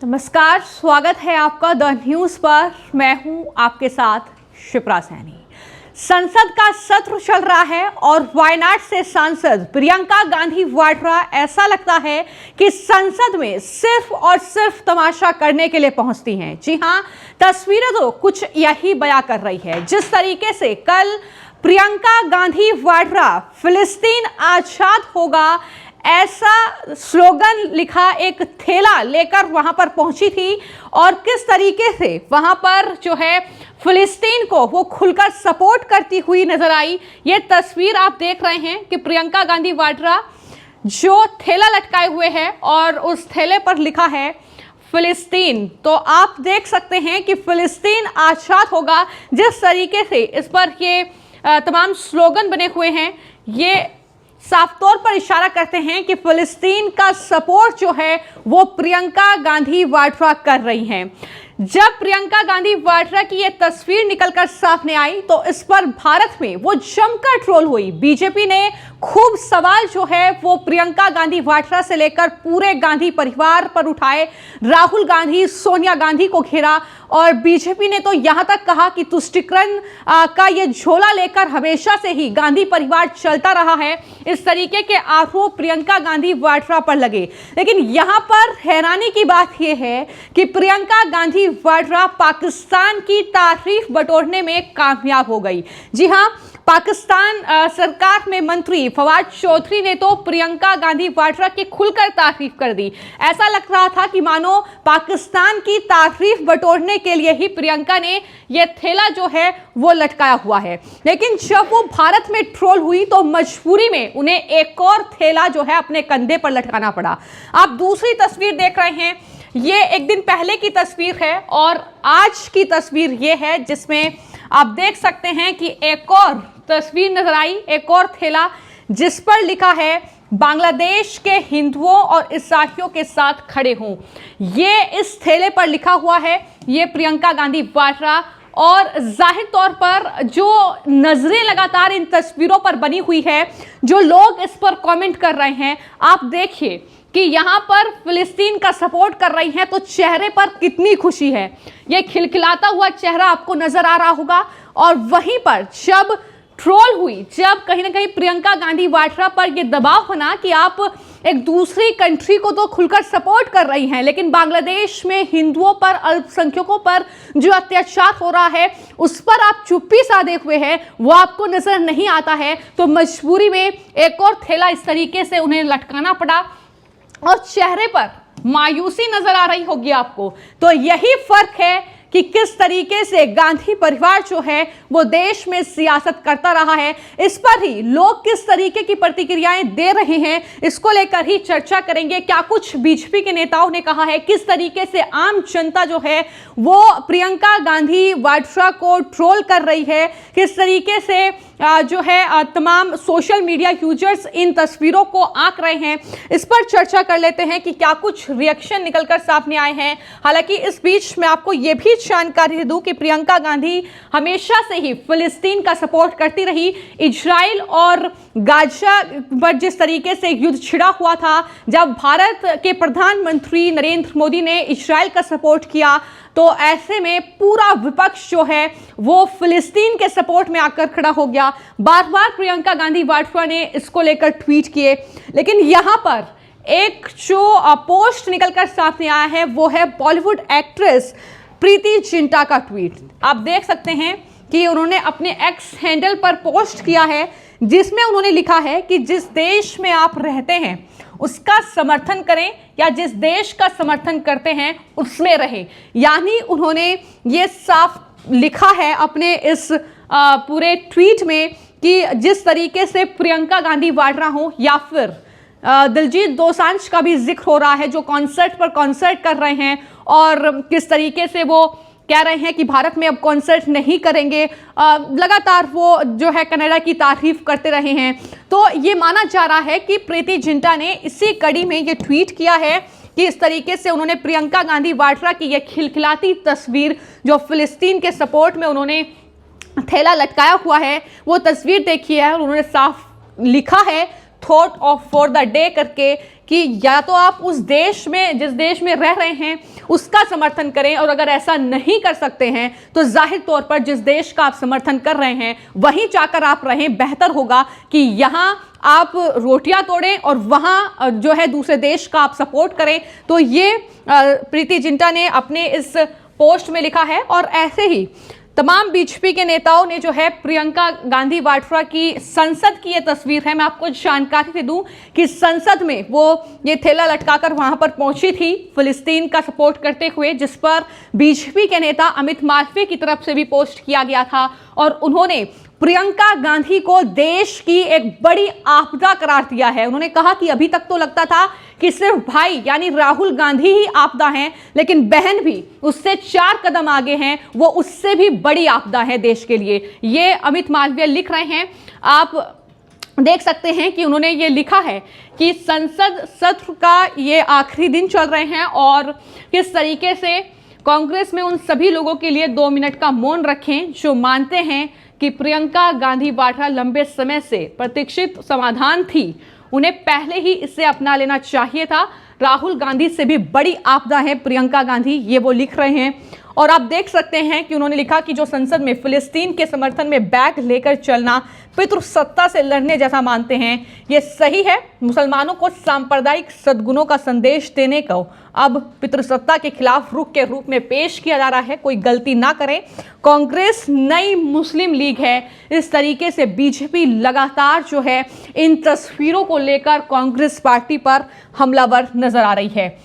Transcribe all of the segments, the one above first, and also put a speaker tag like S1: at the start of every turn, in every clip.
S1: नमस्कार, स्वागत है आपका द न्यूज पर। मैं हूं आपके साथ शिप्रा सैनी। संसद का सत्र चल रहा है और वायनाड से सांसद प्रियंका गांधी वाड्रा ऐसा लगता है कि संसद में सिर्फ और सिर्फ तमाशा करने के लिए पहुंचती हैं। जी हां, तस्वीरें तो कुछ यही बयां कर रही है। जिस तरीके से कल प्रियंका गांधी वाड्रा फिलिस्तीन आजाद होगा ऐसा स्लोगन लिखा एक थैला लेकर वहां पर पहुंची थी और किस तरीके से वहां पर जो है फिलिस्तीन को वो खुलकर सपोर्ट करती हुई नजर आई। ये तस्वीर आप देख रहे हैं कि प्रियंका गांधी वाड्रा जो थैला लटकाए हुए है और उस थैले पर लिखा है फिलिस्तीन। तो आप देख सकते हैं कि फिलिस्तीन आजाद होगा। जिस तरीके से इस पर ये तमाम स्लोगन बने हुए हैं, ये साफ तौर पर इशारा करते हैं कि फिलिस्तीन का सपोर्ट जो है वो प्रियंका गांधी वाड्रा कर रही हैं। जब प्रियंका गांधी वाड्रा की ये तस्वीर निकलकर सामने आई तो इस पर भारत में वो जमकर ट्रोल हुई। बीजेपी ने खूब सवाल जो है वो प्रियंका गांधी वाड्रा से लेकर पूरे गांधी परिवार पर उठाए। राहुल गांधी, सोनिया गांधी को घेरा और बीजेपी ने तो यहां तक कहा कि तुष्टीकरण का ये झोला लेकर हमेशा से ही गांधी परिवार चलता रहा है। इस तरीके के आरोप प्रियंका गांधी वाड्रा पर लगे। लेकिन यहां पर हैरानी की बात यह है कि प्रियंका गांधी वाड्रा पाकिस्तान की तारीफ बटोरने में कामयाब हो गई। जी हां, पाकिस्तान सरकार में मंत्री फवाद चौधरी ने तो प्रियंका गांधी वाड्रा की खुलकर तारीफ कर दी। ऐसा लग रहा था कि मानो पाकिस्तान की तारीफ बटोरने के लिए ही प्रियंका ने यह थैला जो है वो लटकाया हुआ है। लेकिन जब वो भारत में ट्रोल हुई तो मजबूरी में उन्हें एक और थैला जो है अपने कंधे पर लटकाना पड़ा। आप दूसरी तस्वीर देख रहे हैं, ये एक दिन पहले की तस्वीर है और आज की तस्वीर ये है जिसमें आप देख सकते हैं कि एक और तस्वीर नजर आई, एक और थैला जिस पर लिखा है बांग्लादेश के हिंदुओं और ईसाइयों के साथ खड़े हों। ये इस थैले पर लिखा हुआ है, ये प्रियंका गांधी वाड्रा। और जाहिर तौर पर जो नजरें लगातार इन तस्वीरों पर बनी हुई है, जो लोग इस पर कमेंट कर रहे हैं, आप देखिए कि यहाँ पर फिलिस्तीन का सपोर्ट कर रही हैं तो चेहरे पर कितनी खुशी है। ये खिलखिलाता हुआ चेहरा आपको नजर आ रहा होगा। और वहीं पर जब ट्रोल हुई, जब कहीं ना कहीं प्रियंका गांधी वाड्रा पर यह दबाव बना कि आप एक दूसरी कंट्री को तो खुलकर सपोर्ट कर रही हैं, लेकिन बांग्लादेश में हिंदुओं पर, अल्पसंख्यकों पर जो अत्याचार हो रहा है उस पर आप चुप्पी साधे हुए हैं, वो आपको नजर नहीं आता है। तो मजबूरी में एक और थैला इस तरीके से उन्हें लटकाना पड़ा और चेहरे पर मायूसी नजर आ रही होगी आपको। तो यही फर्क है कि किस तरीके से गांधी परिवार जो है वो देश में सियासत करता रहा है। इस पर ही लोग किस तरीके की प्रतिक्रियाएं दे रहे हैं, इसको लेकर ही चर्चा करेंगे। क्या कुछ बीजेपी के नेताओं ने कहा है, किस तरीके से आम जनता जो है वो प्रियंका गांधी वाड्रा को ट्रोल कर रही है, किस तरीके से जो है तमाम सोशल मीडिया यूजर्स इन तस्वीरों को आंक रहे हैं, इस पर चर्चा कर लेते हैं कि क्या कुछ रिएक्शन निकलकर सामने आए हैं। हालांकि इस बीच मैं आपको यह भी जानकारी दूं कि प्रियंका गांधी हमेशा से ही फिलिस्तीन का सपोर्ट करती रही। इजराइल और गाजा पर जिस तरीके से युद्ध छिड़ा हुआ था, जब भारत के प्रधानमंत्री नरेंद्र मोदी ने इजराइल का सपोर्ट किया तो ऐसे में पूरा विपक्ष जो है वो फिलिस्तीन के सपोर्ट में आकर खड़ा हो गया। बार बार प्रियंका गांधी वाड्रा ने इसको लेकर ट्वीट किए। लेकिन यहां पर एक जो पोस्ट निकलकर सामने आया है वो है बॉलीवुड एक्ट्रेस प्रीति जिंटा का ट्वीट। आप देख सकते हैं कि उन्होंने अपने एक्स हैंडल पर पोस्ट किया है जिसमें उन्होंने लिखा है कि जिस देश में आप रहते हैं उसका समर्थन करें या जिस देश का समर्थन करते हैं उसमें रहें। यानी उन्होंने ये साफ लिखा है अपने इस पूरे ट्वीट में कि जिस तरीके से प्रियंका गांधी वाड्रा हो या फिर दिलजीत दोसांझ का भी जिक्र हो रहा है जो कॉन्सर्ट पर कॉन्सर्ट कर रहे हैं और किस तरीके से वो कह रहे हैं कि भारत में अब कॉन्सर्ट नहीं करेंगे। लगातार वो जो है कनाडा की तारीफ करते रहे हैं। तो ये माना जा रहा है कि प्रीति जिंटा ने इसी कड़ी में ये ट्वीट किया है कि इस तरीके से उन्होंने प्रियंका गांधी वाड्रा की ये खिलखिलाती तस्वीर जो फिलिस्तीन के सपोर्ट में उन्होंने थैला लटकाया हुआ है वो तस्वीर देखी है और उन्होंने साफ लिखा है thought of for the day करके कि या तो आप उस देश में, जिस देश में रह रहे हैं, उसका समर्थन करें, और अगर ऐसा नहीं कर सकते हैं तो जाहिर तौर पर जिस देश का आप समर्थन कर रहे हैं वहीं जाकर आप रहें। बेहतर होगा कि यहाँ आप रोटियां तोड़ें और वहाँ जो है दूसरे देश का आप सपोर्ट करें। तो ये प्रीति जिंटा ने अपने इस पोस्ट में लिखा है। और ऐसे ही तमाम बीजेपी के नेताओं ने जो है प्रियंका गांधी वाड्रा की संसद की ये तस्वीर है, मैं आपको जानकारी दे दूं कि संसद में वो ये थैला लटकाकर वहां पर पहुंची थी फिलिस्तीन का सपोर्ट करते हुए, जिस पर बीजेपी के नेता अमित मालवीय की तरफ से भी पोस्ट किया गया था और उन्होंने प्रियंका गांधी को देश की एक बड़ी आपदा करार दिया है। उन्होंने कहा कि अभी तक तो लगता था कि सिर्फ भाई यानी राहुल गांधी ही आपदा हैं, लेकिन बहन भी उससे 4 कदम आगे हैं, वो उससे भी बड़ी आपदा है देश के लिए। ये अमित मालवीय लिख रहे हैं, आप देख सकते हैं कि उन्होंने ये लिखा है कि संसद सत्र का ये आखिरी दिन चल रहे हैं और किस तरीके से कांग्रेस में उन सभी लोगों के लिए 2 मिनट का मौन रखें जो मानते हैं कि प्रियंका गांधी वाड्रा लंबे समय से प्रतीक्षित समाधान थी, उन्हें पहले ही इसे अपना लेना चाहिए था। राहुल गांधी से भी बड़ी आपदा है प्रियंका गांधी, ये वो लिख रहे हैं। और आप देख सकते हैं कि उन्होंने लिखा कि जो संसद में फिलिस्तीन के समर्थन में बैग लेकर चलना पितृसत्ता से लड़ने जैसा मानते हैं, ये सही है। मुसलमानों को सांप्रदायिक सद्गुणों का संदेश देने को अब पितृसत्ता के खिलाफ रुख के रूप में पेश किया जा रहा है। कोई गलती ना करें, कांग्रेस नई मुस्लिम लीग है। इस तरीके से बीजेपी लगातार जो है इन तस्वीरों को लेकर कांग्रेस पार्टी पर हमलावर नजर आ रही है।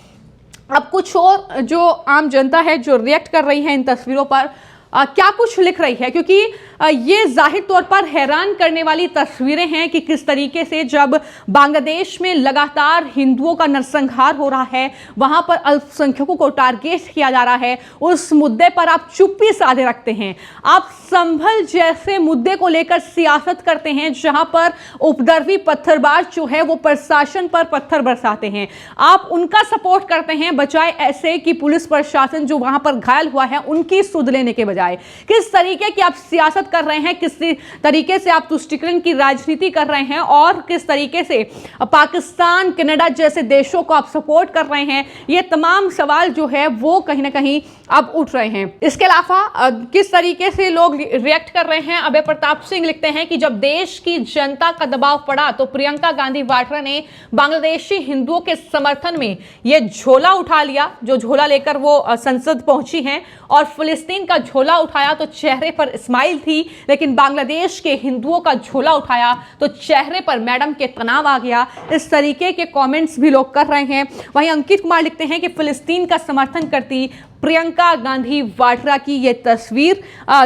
S1: अब कुछ और जो आम जनता है जो रिएक्ट कर रही है इन तस्वीरों पर, क्या कुछ लिख रही है, क्योंकि ये जाहिर तौर पर हैरान करने वाली तस्वीरें हैं कि किस तरीके से जब बांग्लादेश में लगातार हिंदुओं का नरसंहार हो रहा है, वहां पर अल्पसंख्यकों को टारगेट किया जा रहा है, उस मुद्दे पर आप चुप्पी साधे रखते हैं। आप संभल जैसे मुद्दे को लेकर सियासत करते हैं जहां पर उपद्रवी पत्थरबाज जो है वो प्रशासन पर पत्थर बरसाते हैं, आप उनका सपोर्ट करते हैं बजाय ऐसे कि पुलिस प्रशासन जो वहां पर घायल हुआ है उनकी सुध लेने के बजाय। किस तरीके की आप सियासत कर रहे हैं, किस तरीके से आप तुष्टीकरण की राजनीति कर रहे हैं और किस तरीके से पाकिस्तान, कनाडा जैसे देशों को आप सपोर्ट कर रहे हैं, ये तमाम सवाल जो है वो कहीं ना कहीं अब उठ रहे हैं। इसके अलावा किस तरीके से लोग रिएक्ट कर रहे हैं, अभय प्रताप सिंह लिखते हैं कि जब देश की जनता का दबाव पड़ा तो प्रियंका गांधी वाड्रा ने बांग्लादेशी हिंदुओं के समर्थन में यह झोला उठा लिया, जो झोला लेकर वो संसद पहुंची हैं, और फिलिस्तीन का झोला उठाया तो चेहरे पर स्माइल थी, लेकिन बांग्लादेश के हिंदुओं का झोला उठाया तो चेहरे पर मैडम के तनाव आ गया। इस तरीके के कमेंट्स भी लोग कर रहे हैं। वहीं अंकित कुमार लिखते हैं कि फिलिस्तीन का समर्थन करती प्रियंका गांधी वाड्रा की ये तस्वीर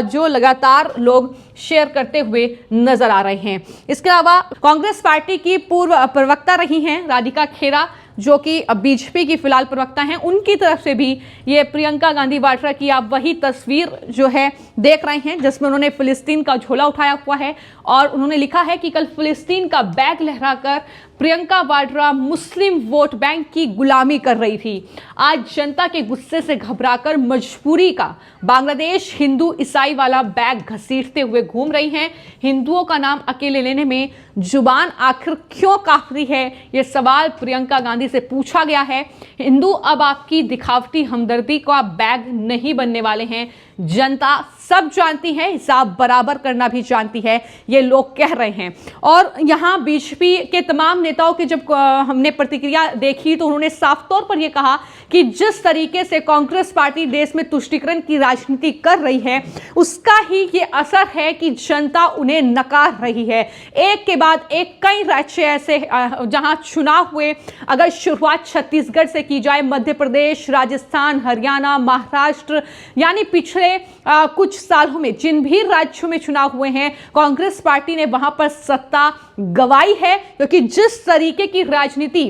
S1: जो लगातार लोग शेयर करते हुए नजर आ रहे हैं। इसके अलावा कांग्रेस पार्टी की पूर्व प्रवक्ता रही हैं राधिका खेरा, जो कि बीजेपी की फिलहाल प्रवक्ता हैं, उनकी तरफ से भी ये प्रियंका गांधी वाड्रा की आप वही तस्वीर जो है देख रहे हैं जिसमें उन्होंने फिलिस्तीन का झोला उठाया हुआ है और उन्होंने लिखा है कि कल फिलिस्तीन का बैग लहराकर प्रियंका वाड्रा मुस्लिम वोट बैंक की गुलामी कर रही थी। आज जनता के गुस्से से घबराकर मजबूरी का बांग्लादेश हिंदू ईसाई वाला बैग घसीटते हुए घूम रही हैं। हिंदुओं का नाम अकेले लेने में जुबान आखिर क्यों काफी है, ये सवाल प्रियंका गांधी से पूछा गया है। हिंदू अब आपकी दिखावटी हमदर्दी को आप बैग नहीं बनने वाले हैं। जनता सब जानती है, हिसाब बराबर करना भी जानती है, ये लोग कह रहे हैं। और यहाँ बीजेपी के तमाम नेताओं की जब हमने प्रतिक्रिया देखी तो उन्होंने साफ तौर पर यह कहा कि जिस तरीके से कांग्रेस पार्टी देश में तुष्टीकरण की राजनीति कर रही है उसका ही ये असर है कि जनता उन्हें नकार रही है। एक के बाद एक कई राज्य ऐसे जहां चुनाव हुए, अगर शुरुआत छत्तीसगढ़ से की जाए, मध्य प्रदेश, राजस्थान, हरियाणा, महाराष्ट्र, यानी पिछले कुछ सालों में जिन भी राज्यों में चुनाव हुए हैं कांग्रेस पार्टी ने वहां पर सत्ता गंवाई है, क्योंकि जिस तरीके की राजनीति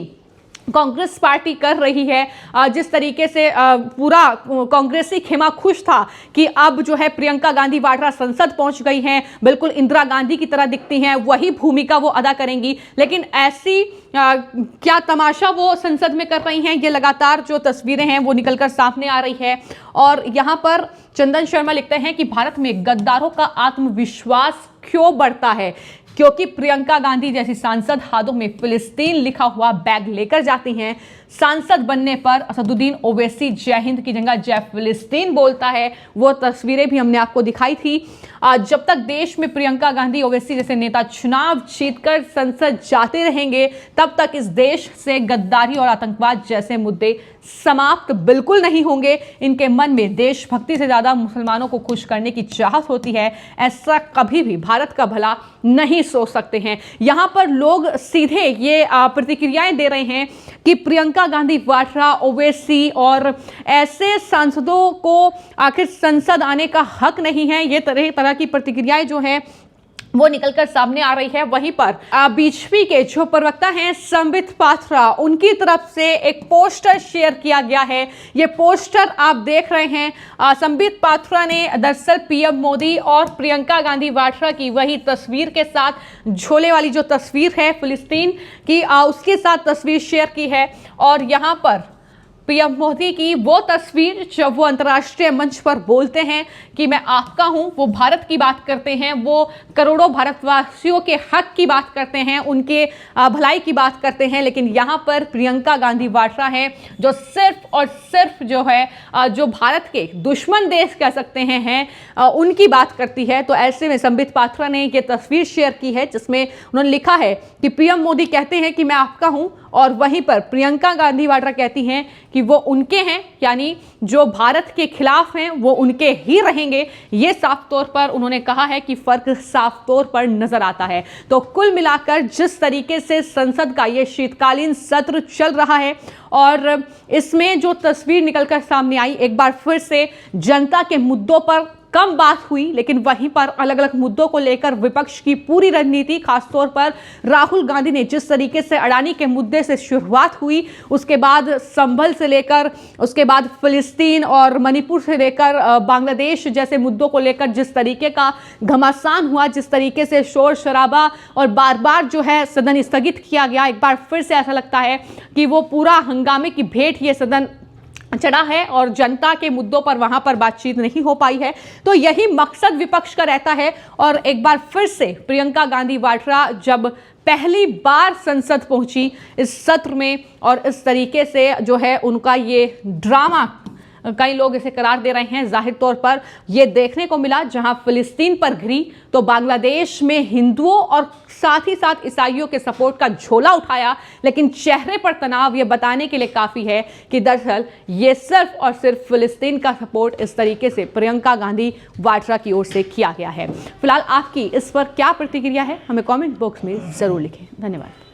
S1: कांग्रेस पार्टी कर रही है, जिस तरीके से पूरा कांग्रेसी खेमा खुश था कि अब जो है प्रियंका गांधी वाड्रा संसद पहुंच गई हैं, बिल्कुल इंदिरा गांधी की तरह दिखती हैं, वही भूमिका वो अदा करेंगी, लेकिन ऐसी क्या तमाशा वो संसद में कर रही हैं, ये लगातार जो तस्वीरें हैं वो निकलकर सामने आ रही है। और यहाँ पर चंदन शर्मा लिखते हैं कि भारत में गद्दारों का आत्मविश्वास क्यों बढ़ता है, क्योंकि प्रियंका गांधी जैसी सांसद हाथों में फिलिस्तीन लिखा हुआ बैग लेकर जाती हैं। सांसद बनने पर असदुद्दीन ओवैसी जय हिंद की जगह जय फिलिस्तीन बोलता है। वो तस्वीरें भी हमने आपको दिखाई थी। जब तक देश में प्रियंका गांधी ओवैसी जैसे नेता चुनाव जीतकर संसद जाते रहेंगे, तब तक इस देश से गद्दारी और आतंकवाद जैसे मुद्दे समाप्त बिल्कुल नहीं होंगे। इनके मन में देशभक्ति से ज्यादा मुसलमानों को खुश करने की चाहत होती है। ऐसा कभी भी भारत का भला नहीं सोच सकते हैं। यहां पर लोग सीधे ये प्रतिक्रियाएं दे रहे हैं कि प्रियंका गांधी वाड्रा, ओवैसी और ऐसे सांसदों को आखिर संसद आने का हक नहीं है। ये तरह तरह की प्रतिक्रियाएं जो हैं वो निकलकर सामने आ रही है। वहीं पर बीजेपी के जो प्रवक्ता हैं संबित पात्रा, उनकी तरफ से एक पोस्टर शेयर किया गया है। ये पोस्टर आप देख रहे हैं। संबित पात्रा ने दरअसल पीएम मोदी और प्रियंका गांधी वाड्रा की वही तस्वीर के साथ झोले वाली जो तस्वीर है फिलिस्तीन की, उसके साथ तस्वीर शेयर की है। और यहाँ पर पीएम मोदी की वो तस्वीर जब वो अंतर्राष्ट्रीय मंच पर बोलते हैं कि मैं आपका हूं, वो भारत की बात करते हैं, वो करोड़ों भारतवासियों के हक की बात करते हैं, उनके भलाई की बात करते हैं। लेकिन यहाँ पर प्रियंका गांधी वाड्रा है जो सिर्फ और सिर्फ जो है जो भारत के दुश्मन देश कह सकते हैं उनकी बात करती है। तो ऐसे में संबित पात्रा ने ये तस्वीर शेयर की है जिसमें उन्होंने लिखा है कि पीएम मोदी कहते हैं कि मैं आपका हूं, और वहीं पर प्रियंका गांधी वाड्रा कहती हैं कि वो उनके हैं, यानी जो भारत के खिलाफ हैं वो उनके ही रहेंगे। ये साफ तौर पर उन्होंने कहा है कि फर्क साफ तौर पर नजर आता है। तो कुल मिलाकर जिस तरीके से संसद का ये शीतकालीन सत्र चल रहा है और इसमें जो तस्वीर निकलकर सामने आई, एक बार फिर से जनता के मुद्दों पर कम बात हुई, लेकिन वहीं पर अलग अलग मुद्दों को लेकर विपक्ष की पूरी रणनीति, खासतौर पर राहुल गांधी ने जिस तरीके से अडानी के मुद्दे से शुरुआत हुई, उसके बाद संभल से लेकर उसके बाद फिलिस्तीन और मणिपुर से लेकर बांग्लादेश जैसे मुद्दों को लेकर जिस तरीके का घमासान हुआ, जिस तरीके से शोर शराबा और बार बार जो है सदन स्थगित किया गया, एक बार फिर से ऐसा लगता है कि वो पूरा हंगामे की भेंट ये सदन चढ़ा है और जनता के मुद्दों पर वहां पर बातचीत नहीं हो पाई है। तो यही मकसद विपक्ष का रहता है। और एक बार फिर से प्रियंका गांधी वाड्रा जब पहली बार संसद पहुंची इस सत्र में, और इस तरीके से जो है उनका ये ड्रामा कई लोग इसे करार दे रहे हैं, जाहिर तौर पर यह देखने को मिला जहां फिलिस्तीन पर घिरी तो बांग्लादेश में हिंदुओं और साथ ही साथ ईसाइयों के सपोर्ट का झोला उठाया, लेकिन चेहरे पर तनाव यह बताने के लिए काफी है कि दरअसल ये सिर्फ और सिर्फ फिलिस्तीन का सपोर्ट इस तरीके से प्रियंका गांधी वाड्रा की ओर से किया गया है। फिलहाल आपकी इस पर क्या प्रतिक्रिया है, हमें कमेंट बॉक्स में जरूर लिखें। धन्यवाद।